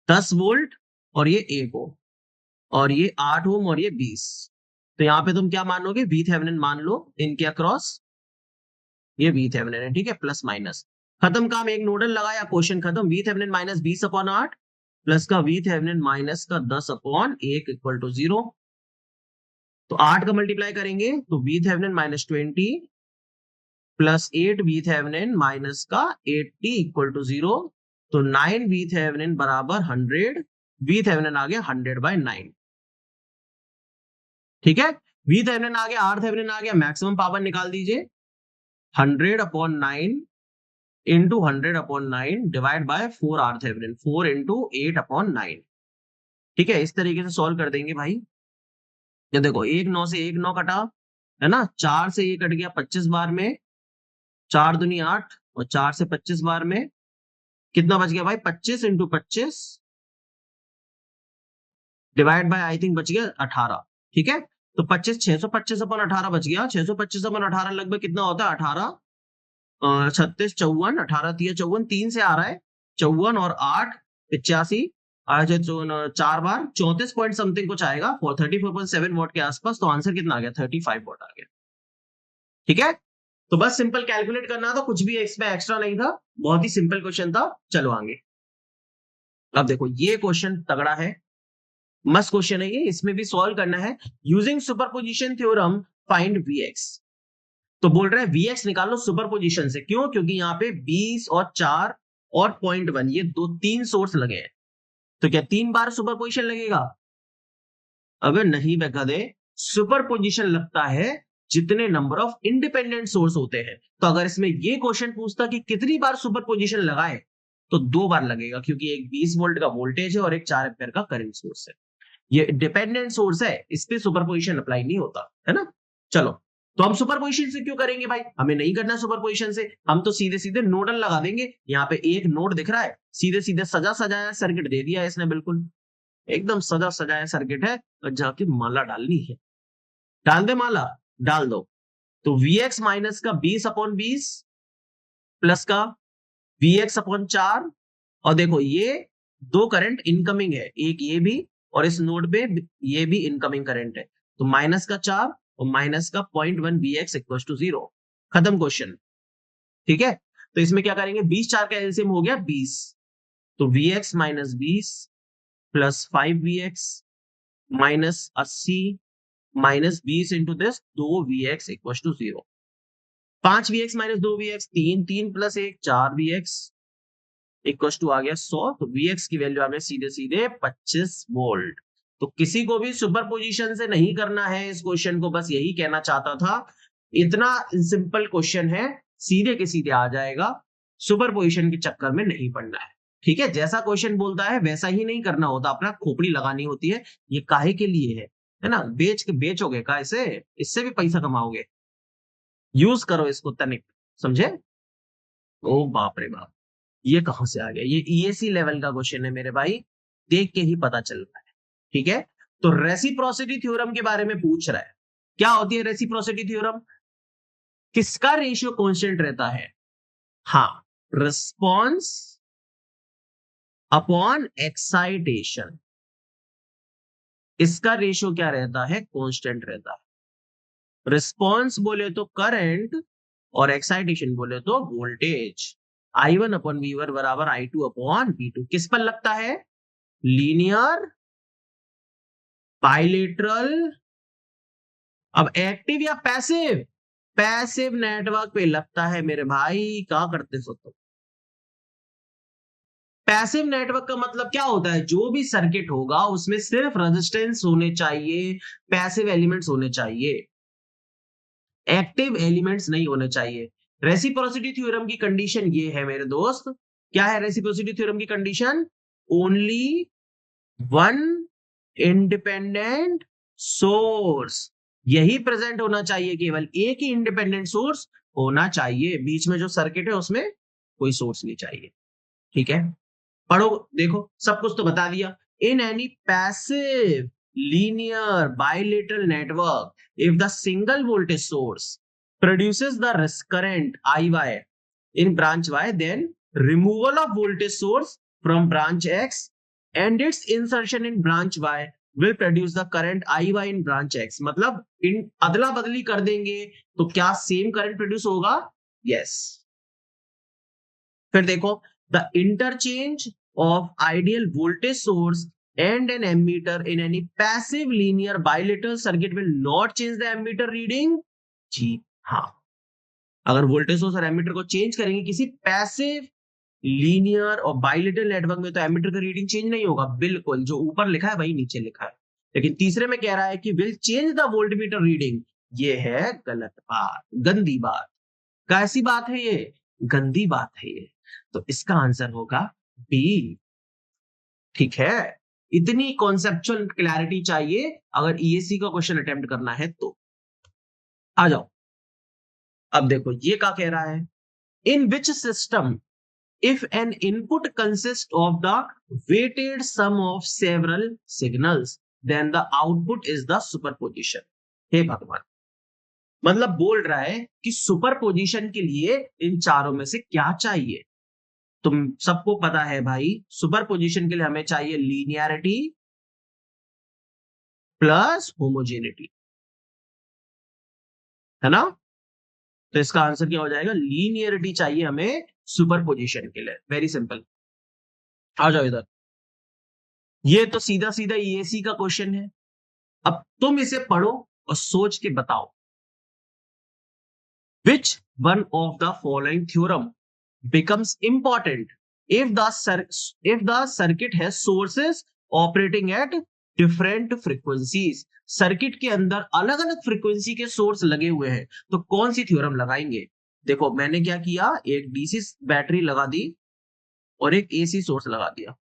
10 वोल्ट और ये 1 ओम, और ये 8 ओम और ये 20। तो यहाँ पे तुम क्या मानोगे, वी थेवेनिन मान लो इनके अक्रॉस, ये वी थेवेनिन है, ठीक है, प्लस माइनस खत्म काम, एक नोडल लगाया, क्वेश्चन खत्म। वी थेवेनिन माइनस 20/8 प्लस का वी थेवेनिन माइनस का 10/1 इक्वल टू 0। तो 8 का मल्टीप्लाई करेंगे तो V Thevenin minus 20 plus 8 V Thevenin minus का 80 इक्वल टू 0। तो 9 वी थेवेनिन बराबर 100, वी थेवेनिन आ गया 100/9, ठीक है। वी थेवेनिन आ गया, आर थेवेनिन आ गया, मैक्सिमम पावर निकाल दीजिए, 100/9 into 100/9 divide by 4 R Thevenin, 4 × 8/9, ठीक है। इस तरीके से सॉल्व कर देंगे भाई। ये देखो, 1 9 से 1 9 कटा, है ना, 4 से ये कट गया 25 बार में, 4 दूनी 8 और 4 से 25 बार में कितना बच गया भाई, 25 × 25 डिवाइड बाय आई थिंक बच गया 18, ठीक है। तो 25 625/18 बच गया, 625/18 लगभग कितना होता है, 18 36 54, 18 3 54, 3 से आ रहा है 54 और 8 85, 4 बार 34 पॉइंट समथिंग कुछ आएगा, 34.7 वॉट के आसपास। तो आंसर कितना आ गया, 35 वॉट आ गया, ठीक है। तो बस सिंपल कैलकुलेट करना था, कुछ भी इसमें एक्स्ट्रा नहीं था, बहुत ही सिंपल क्वेश्चन था। चलो आगे। अब देखो ये क्वेश्चन तगड़ा है, मस्त क्वेश्चन है ये, इसमें भी सॉल्व करना है। Using superposition theorem find Vx। तो बोल रहा है Vx निकालो सुपरपोजिशन से, क्यों, क्योंकि यहाँ पे 20 और 4 और 0.1 ये 3 सोर्स लगे हैं, तो क्या 3 बार सुपरपोजिशन लगेगा, अबे नहीं बेगदे, सुपरपोजिशन लगता है जितने नंबर ऑफ इंडिपेंडेंट सोर्स होते हैं। तो अगर इसमें ये क्वेश्चन पूछता कि कितनी बार सुपरपोजिशन लगाए, तो 2 बार लगेगा, क्योंकि एक 20 वोल्ट का वोल्टेज है और एक 4 एम्पीयर का करंट सोर्स है। ये डिपेंडेंट सोर्स है, इस पे सुपरपोजिशन अप्लाई नहीं होता, है ना। चलो, तो हम सुपरपोजिशन से क्यों करेंगे भाई, हमें नहीं करना सुपरपोजिशन से, हम तो सीधे सीधे नोडल लगा देंगे। यहाँ पे एक नोड दिख रहा है, सीधे सीधे सजा सजाया सर्किट दे दिया है इसने, बिल्कुल एकदम सजा सजाया सर्किट है, और जाके माला डालनी है, डाल दे माला, डाल दो। तो Vx माइनस का 20/20 प्लस का Vx/4। और देखो ये दो करंट इनकमिंग है, एक ये भी और इस नोड पे ये भी इनकमिंग करंट है, तो -4 और माइनस का 0.1 Vx इक्वल टू 0। खत्म क्वेश्चन। ठीक है, तो इसमें क्या करेंगे, 20 4 का एलसीएम हो गया 20, तो Vx minus 20 plus 5Vx minus 80 minus 20 into this 2Vx equal to 0। 5Vx minus 2Vx 3 3 plus 1 4Vx equal to आ गया 100। तो Vx की वैल्यू आ गया सीधे सीधे 25 वोल्ट। तो किसी को भी सुपर पोजिशन से नहीं करना है इस क्वेश्चन को, बस यही कहना चाहता था। इतना सिंपल क्वेश्चन है, सीधे के सीधे आ जाएगा, सुपर पोजिशन के चक्कर में नहीं पड़ना है। ठीक है, जैसा क्वेश्चन बोलता है वैसा ही नहीं करना होता, अपना खोपड़ी लगानी होती है। ये काहे के लिए है ना, बेचोगे का इसे, इससे भी पैसा कमाओगे, यूज करो इसको तनिक, समझे। ओ बाप रे बाप, ये कहां से आ गया, ये ईएसी लेवल का क्वेश्चन है मेरे भाई, देख के ही पता चल रहा है। ठीक है, तो रेसिप्रोसिटी थ्योरम के बारे में पूछ रहा है। क्या होती है रेसिप्रोसिटी थ्योरम, किसका रेशियो कांस्टेंट रहता है, हाँ, रिस्पॉन्स अपॉन एक्साइटेशन, इसका रेशियो क्या रहता है, कांस्टेंट रहता है। रिस्पॉन्स बोले तो करंट और एक्साइटेशन बोले तो वोल्टेज। I1/V1 बराबर I2/V2 किस पर लगता है, लीनियर, बाइलेटरल, अब एक्टिव या पैसिव, पैसिव नेटवर्क पे लगता है मेरे भाई। क्या करते सो तुम, पैसिव नेटवर्क का मतलब क्या होता है, जो भी सर्किट होगा उसमें सिर्फ रेजिस्टेंस होने चाहिए, पैसिव एलिमेंट्स होने चाहिए, एक्टिव एलिमेंट्स नहीं होने चाहिए। रेसिप्रोसिटी थ्योरम की कंडीशन ये है मेरे दोस्त, क्या है रेसिप्रोसिटी थ्योरम की condition, only one independent source, यही प्रेजेंट होना चाहिए, केवल एक ही इंडिपेंडेंट सोर्स होना चाहिए, बीच में जो सर्किट है उसमें कोई सोर्स नहीं चाहिए। ठीक है, पढ़ो, देखो सब कुछ तो बता दिया। In any passive linear bilateral network, if the single voltage source produces the current IY in branch Y, then removal of voltage source from branch X and its insertion in branch Y will produce the current IY in branch X। मतलब इन अदला बदली कर देंगे तो क्या same current produce होगा, yes. फिर देखो, the interchange of ideal voltage source and an ammeter in any passive linear bilateral circuit will not change the ammeter reading। जी हाँ, अगर वोल्टेज सोर्स और एमीटर को चेंज करेंगे किसी पैसिव लीनियर और बाइलेटरल नेटवर्क में, तो एमीटर का रीडिंग चेंज नहीं होगा, बिल्कुल जो ऊपर लिखा है वही नीचे लिखा है। लेकिन तीसरे में कह रहा है कि will change the voltmeter reading, ये है गलत बात, गंदी बात। कैसी बात है ये, गंदी बात है ये, तो इसका आंसर होगा बी। ठीक है, इतनी कॉन्सेप्चुअल क्लैरिटी चाहिए अगर ईएसी का क्वेश्चन अटेम्प्ट करना है तो। आ जाओ, अब देखो ये क्या कह रहा है, in which system if an input consists of the weighted sum of several signals then the output is the superposition। हे भगवान, मतलब बोल रहा है कि सुपरपोजिशन के लिए इन चारों में से क्या चाहिए। तुम सबको पता है भाई, सुपरपोजिशन के लिए हमें चाहिए लीनियरिटी प्लस होमोजेनिटी, है ना। तो इसका आंसर क्या हो जाएगा, लीनियरिटी चाहिए हमें सुपरपोजिशन के लिए, वेरी सिंपल। आ जाओ इधर, ये तो सीधा सीधा ईएसी का क्वेश्चन है। अब तुम इसे पढ़ो और सोच के बताओ, which one of the following theorem becomes important if the circuit has sources operating at different frequencies। Circuit के अंदर अलग अलग फ्रीक्वेंसी के सोर्स लगे हुए हैं, तो कौन सी थ्योरम लगाएंगे। देखो मैंने क्या किया, एक डीसी बैटरी लगा दी और एक एसी सोर्स लगा दिया।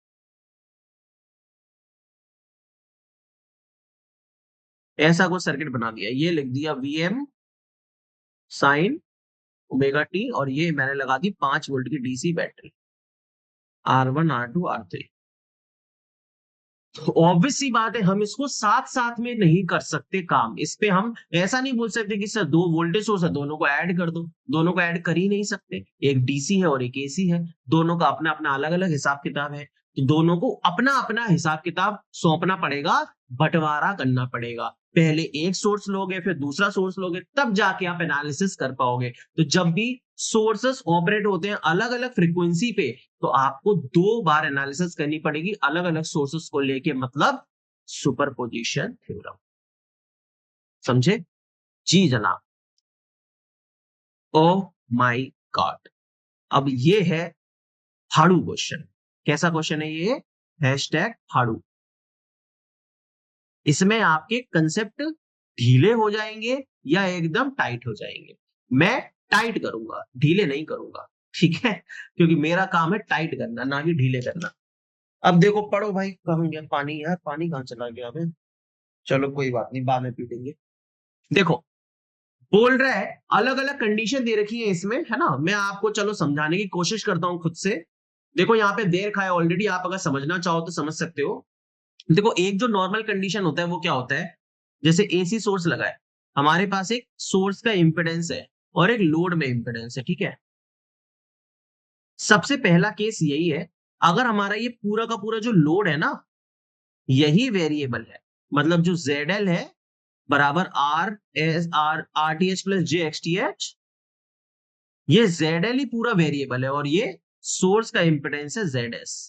ऐसा कुछ सर्किट बना दिया, ये लिख दिया वीएम साइन ओमेगा टी, और ये मैंने लगा दी 5 वोल्ट की DC battery R1 R2 R3। तो ऑब्वियस सी बात है हम इसको साथ साथ में नहीं कर सकते काम। इस पे हम ऐसा नहीं बोल सकते कि सर 2 वोल्टेज सोर्स है दोनों को ऐड कर दो, दोनों को ऐड कर ही नहीं सकते। एक डीसी है और एक एसी है, दोनों का अपना अपना अलग अलग हिसाब किताब है, तो दोनों को अपना अपना हिसाब किताब सौंपना पड़ेगा, बंटवारा करना पड़ेगा। पहले एक सोर्स लोगे फिर दूसरा सोर्स लोगे, तब जाके आप एनालिसिस कर पाओगे। तो जब भी सोर्सेस ऑपरेट होते हैं अलग अलग फ्रीक्वेंसी पे, तो आपको 2 बार एनालिसिस करनी पड़ेगी अलग अलग सोर्सेस को लेके, मतलब सुपरपोजिशन थ्योरम। समझे? जी जनाब। Oh my God. अब ये है फाड़ू क्वेश्चन। कैसा क्वेश्चन है ये? हैशटैग फाड़ू। इसमें आपके कंसेप्ट ढीले हो जाएंगे या एकदम टाइट हो जाएंगे। मैं टाइट करूंगा, ढीले नहीं करूंगा, ठीक है? क्योंकि मेरा काम है टाइट करना, ना कि ढीले करना। अब देखो पढ़ो भाई। कहाँ गया पानी? यार पानी कहाँ चला गया? अबे चलो कोई बात नहीं, बाद में पी लेंगे। देखो, बोल रहा है अलग अलग कंडीशन दे रखी है इसमें, है ना? मैं आपको चलो समझाने की कोशिश करता हूं खुद से। देखो यहाँ पे देर खाया ऑलरेडी, आप अगर समझना चाहो तो समझ सकते हो। देखो एक जो नॉर्मल कंडीशन होता है वो क्या होता है, जैसे एसी सोर्स लगा है, हमारे पास एक सोर्स का इंपेडेंस है और एक लोड में इंपेडेंस है, ठीक है? सबसे पहला केस यही है, अगर हमारा ये पूरा का पूरा जो लोड है ना, यही वेरिएबल है, मतलब जो ZL है बराबर R S R R T H plus J X T H, ये ZL ही पूरा वेरिएबल है और ये सोर्स का इंपेडेंस है ZS।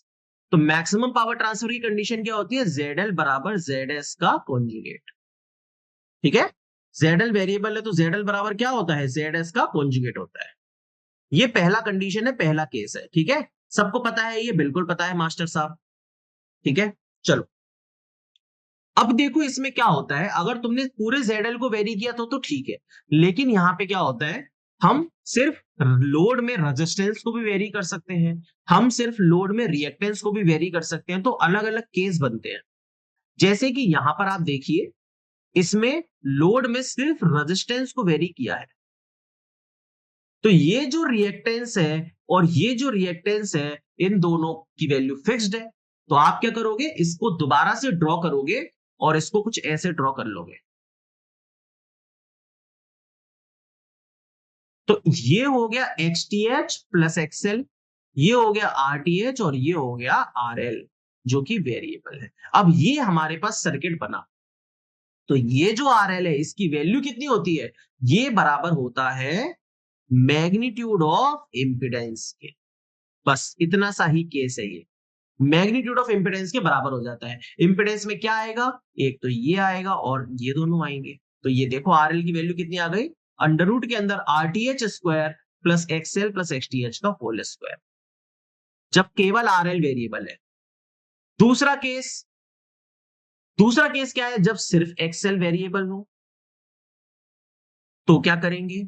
तो मैक्सिमम पावर ट्रांसफर की कंडीशन क्या होती है? ZL बराबर ZS का कॉन्जुगेट, ठीक है? ZL वेरिएबल है तो ZL बराबर क्या होता है? ZS का कॉन्जुगेट होता है। ये पहला कंडीशन है, पहला केस है, ठीक है? सबको पता है, ये बिल्कुल पता है मास्टर साहब, ठीक है? चलो अब देखो इसमें क्या होता है, अगर तुमने पूरे ZL को वेरी किया तो ठीक है, लेकिन यहां पे क्या होता है, हम सिर्फ लोड में रेजिस्टेंस को भी वेरी कर सकते हैं, हम सिर्फ लोड में रिएक्टेंस को भी वेरी कर सकते हैं, तो अलग अलग केस बनते हैं। जैसे कि यहां पर आप देखिए, इसमें लोड में सिर्फ रेजिस्टेंस को वेरी किया है, तो ये जो रिएक्टेंस है और ये जो रिएक्टेंस है, इन दोनों की वैल्यू फिक्स्ड है। तो आप क्या करोगे, इसको दोबारा से ड्रॉ करोगे और इसको कुछ ऐसे ड्रॉ कर लोगे। तो ये हो गया XTH प्लस XL, ये हो गया RTH और ये हो गया RL, जो कि वेरिएबल है। अब ये हमारे पास सर्किट बना, तो ये जो RL है इसकी वैल्यू कितनी होती है? ये बराबर होता है मैग्नीट्यूड ऑफ इंपिडेंस के। बस इतना सा ही केस है ये, मैग्नीट्यूड ऑफ इंपिडेंस के बराबर हो जाता है। इंपिडेंस में क्या आएगा? एक तो ये आएगा और ये दोनों आएंगे। तो ये देखो RL की वैल्यू कितनी आ गई? अंडर रूट के अंदर RTH square plus XL plus XTH का होल स्क्वायर, जब केवल RL वेरिएबल है। दूसरा केस, दूसरा केस क्या है? जब सिर्फ XL वेरिएबल हो, तो क्या करेंगे?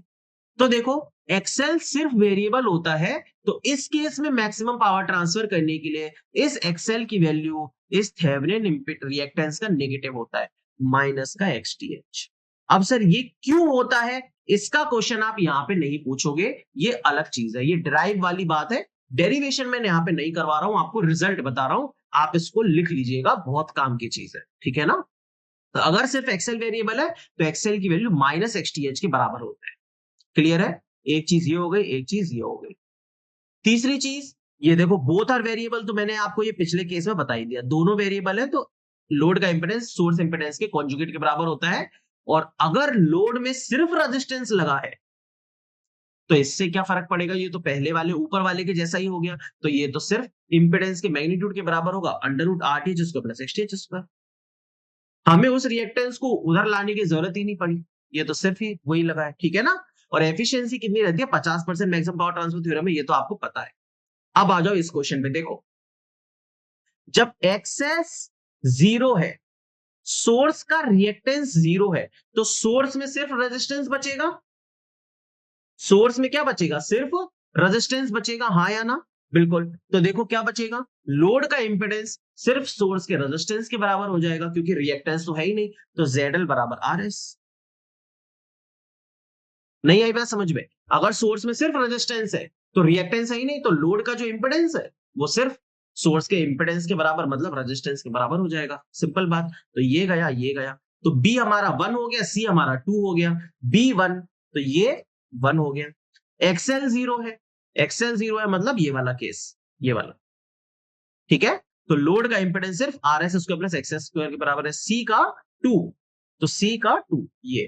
तो देखो एक्सेल सिर्फ वेरिएबल होता है, तो इस केस में मैक्सिमम पावर ट्रांसफर करने के लिए इस एक्सेल की वैल्यू इस थेवेनिन रिएक्टेंस का नेगेटिव होता है, माइनस का XTH। अब सर ये क्यों होता है, इसका क्वेश्चन आप यहां पे नहीं पूछोगे, ये अलग चीज है, ये डिराइव वाली बात है। डेरिवेशन मैं यहां पे नहीं करवा रहा हूं, आपको रिजल्ट बता रहा हूं, आप इसको लिख लीजिएगा, बहुत काम की चीज है, ठीक है ना? तो अगर सिर्फ एक्सेल वेरिएबल है तो एक्सेल की वैल्यू माइनस XTH के बराबर होता है। क्लियर है? एक चीज ये हो गई, एक चीज ये हो गई। तीसरी चीज, ये देखो बोथ आर वेरिएबल, तो मैंने आपको ये पिछले केस में बता ही दिया, दोनों वेरिएबल है तो लोड का इंपेडेंस सोर्स इंपेडेंस के कॉन्जुगेट के बराबर होता है। और अगर लोड में सिर्फ रेजिस्टेंस लगा है तो इससे क्या फर्क पड़ेगा, ये तो पहले वाले ऊपर वाले के जैसा ही हो गया, तो ये तो सिर्फ इंपेडेंस के मैग्नीट्यूड के बराबर होगा, under root RTH square plus XTH square. हमें उस रिएक्टेंस को उधर लाने की जरूरत ही नहीं पड़ी, ये तो सिर्फ ही वही लगा है, ठीक है ना? और एफिशिएंसी कितनी रहती है? 50% मैक्सिमम पावर ट्रांसफर थ्योरम में, ये तो आपको पता है। अब आ जाओ इस क्वेश्चन पे, देखो जब एक्सेस 0 है, सोर्स का रिएक्टेंस 0 है, तो सोर्स में सिर्फ रेजिस्टेंस बचेगा। सोर्स में क्या बचेगा? सिर्फ रेजिस्टेंस बचेगा, हाँ या ना? बिल्कुल। तो देखो क्या बचेगा, लोड का इंपेडेंस सिर्फ सोर्स के रेजिस्टेंस के बराबर हो जाएगा, क्योंकि रिएक्टेंस तो है ही नहीं, तो ZL बराबर RS। नहीं आई बात समझ में? अगर सोर्स में सिर्फ रेजिस्टेंस है तो रिएक्टेंस है ही नहीं, तो लोड का जो इंपेडेंस है वो सिर्फ सोर्स के इंपेडेंस के बराबर मतलब रेजिस्टेंस के बराबर हो जाएगा, सिंपल बात। तो ये गया, तो बी हमारा 1 हो गया, सी हमारा 2 हो गया, बी 1 तो ये 1 हो गया। एक्सएल 0 है, एक्सएल 0 है मतलब ये वाला केस, ये वाला, ठीक है। तो लोड का इंपेडेंस सिर्फ R S square plus x S square के बराबर है, सी का 2, तो सी का 2, ये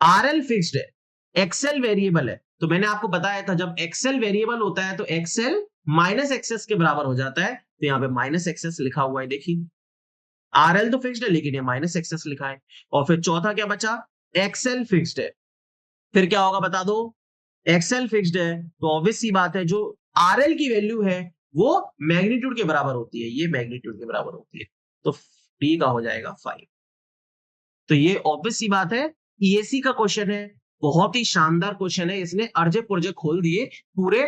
आर एल फिक्स्ड है, एक्सएल वेरिएबल है। तो मैंने आपको बताया था जब एक्सएल वेरिएबल होता है तो एक्सएल माइनस एक्सेस के बराबर हो जाता है, तो यहाँ पे माइनस एक्सेस लिखा हुआ है, देखिए आर एल तो फिक्स्ड है लेकिन ये माइनस एक्सेस लिखा है। और फिर चौथा क्या बचा, एक्सएल फिक्स्ड है, फिर क्या होगा बता दो, एक्सएल फिक्स्ड है तो ऑब्वियस सी बात है जो आर एल की वैल्यू है वो मैग्नीट्यूड के बराबर होती है, ये मैग्नीट्यूड के बराबर होती है, तो डी का हो जाएगा 5। तो ये ऑब्वियस सी बात है, ईएसी का क्वेश्चन है, बहुत ही शानदार क्वेश्चन है, इसने अर्जे पुर्जे खोल दिए पूरे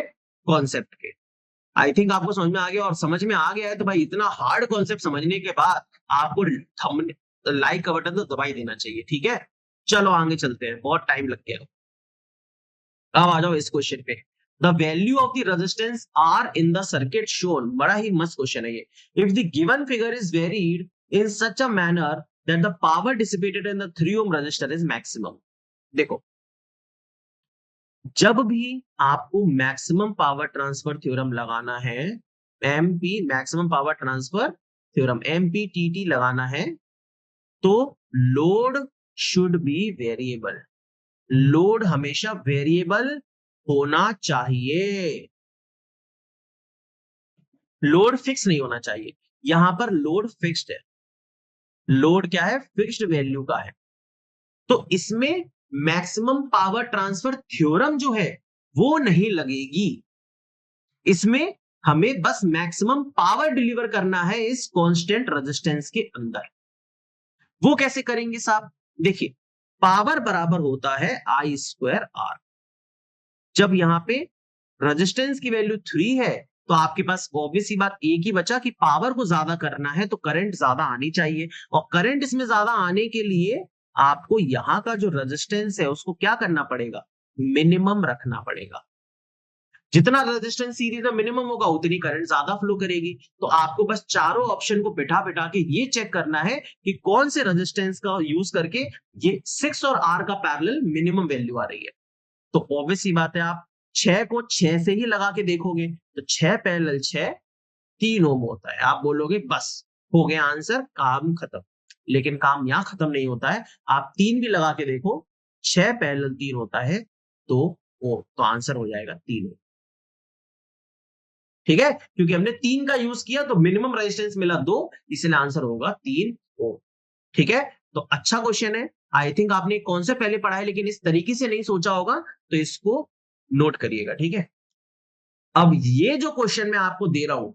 कॉन्सेप्ट के। आई थिंक आपको समझ में आ गया, और समझ में आ गया है तो भाई इतना हार्ड कॉन्सेप्ट समझने के बाद आपको लाइक का बटन तो दबा ही देना चाहिए, ठीक है। चलो आगे चलते हैं, बहुत टाइम लग गया। अब आ जाओ इस क्वेश्चन पे, the value of the resistance R in the circuit shown, बड़ा ही मस्त क्वेश्चन है ये। If the given figure is varied in such a manner that the power dissipated in the 3 ohm resistor is maximum. देखो जब भी आपको maximum power transfer theorem लगाना है, MP maximum power transfer theorem MPTT लगाना है, तो load should be variable, load हमेशा वेरिएबल होना चाहिए, लोड फिक्स नहीं होना चाहिए। यहां पर लोड फिक्स्ड है, लोड क्या है, फिक्स्ड वैल्यू का है, तो इसमें मैक्सिमम पावर ट्रांसफर थ्योरम जो है वो नहीं लगेगी, इसमें हमें बस मैक्सिमम पावर डिलीवर करना है इस कांस्टेंट रेजिस्टेंस के अंदर। वो कैसे करेंगे साहब, देखिए पावर बराबर होता है आई स्क्वायर आर। जब यहां पे रेजिस्टेंस की वैल्यू 3 है तो आपके पास ऑब्वियस ही बात एक ही बचा कि पावर को ज्यादा करना है तो करंट ज्यादा आनी चाहिए, और करंट इसमें ज्यादा आने के लिए आपको यहां का जो रेजिस्टेंस है उसको क्या करना पड़ेगा, मिनिमम रखना पड़ेगा। जितना रेजिस्टेंस सीरीज में मिनिमम होगा उतनी करंट ज्यादा फ्लो करेगी। तो आपको बस चारों ऑप्शन को बिठा बिठा के ये चेक करना है कि कौन से रेजिस्टेंस का यूज करके ये 6 और आर का पैरेलल मिनिमम वैल्यू आ रही है। तो ऑब्वियस सी बात है आप 6 को 6 से ही लगा के देखोगे, तो 6 पैरेलल 6 3 ओम होता है, आप बोलोगे बस हो गया आंसर, काम खत्म। लेकिन काम यहां खत्म नहीं होता है, आप 3 भी लगा के देखो, 6 पैरेलल 3 होता है तो आंसर हो जाएगा 3 ओम, ठीक है। क्योंकि हमने 3 का यूज किया तो मिनिमम रेजिस्टेंस मिला 2, इसलिए आंसर होगा 3 ओम, ठीक है। तो अच्छा क्वेश्चन है, आई थिंक आपने कॉन्सेप्ट पहले पढ़ा है लेकिन इस तरीके से नहीं सोचा होगा, तो इसको नोट करिएगा, ठीक है। अब ये जो क्वेश्चन मैं आपको दे रहा हूं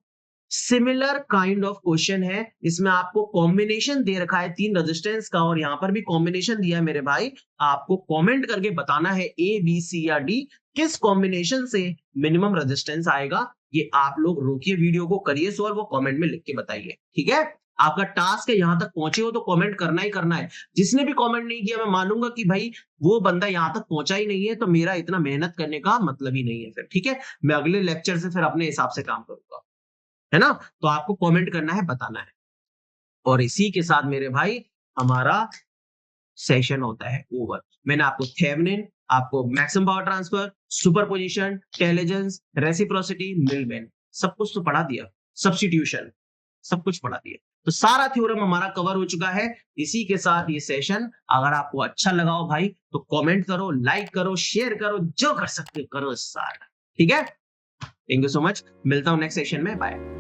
सिमिलर काइंड ऑफ क्वेश्चन है, इसमें आपको कॉम्बिनेशन दे रखा है 3 रेजिस्टेंस का, और यहां पर भी कॉम्बिनेशन दिया है मेरे भाई, आपको कमेंट करके बताना है ए बी सी या डी किस कॉम्बिनेशन से मिनिमम रेजिस्टेंस आएगा। ये आप लोग रोकिए वीडियो को, करिए सॉल्व, वो कमेंट में लिख के बताइए, ठीक है। आपका टास्क है, यहां तक पहुंचे हो तो कमेंट करना ही करना है। जिसने भी कमेंट नहीं किया मैं मानूंगा कि भाई वो बंदा यहां तक पहुंचा ही नहीं है, तो मेरा इतना मेहनत करने का मतलब ही नहीं है फिर, ठीक है। मैं अगले लेक्चर से फिर अपने हिसाब से काम करूंगा, है ना। तो आपको कमेंट करना है, बताना है, और इसी के साथ मेरे भाई हमारा सेशन होता है ओवर। मैंने आपको थेवेनिन, आपको maximum power transfer, superposition, Tellegen's, reciprocity, Millman सब कुछ तो पढ़ा दिया, सब्स्टिट्यूशन सब कुछ पढ़ा दिया, तो सारा थ्योरम हमारा कवर हो चुका है। इसी के साथ ये सेशन अगर आपको अच्छा लगा हो भाई तो कमेंट करो, लाइक करो, शेयर करो, जो कर सकते करो सारा, ठीक है। थैंक यू सो मच, मिलता हूं नेक्स्ट सेशन में, बाय।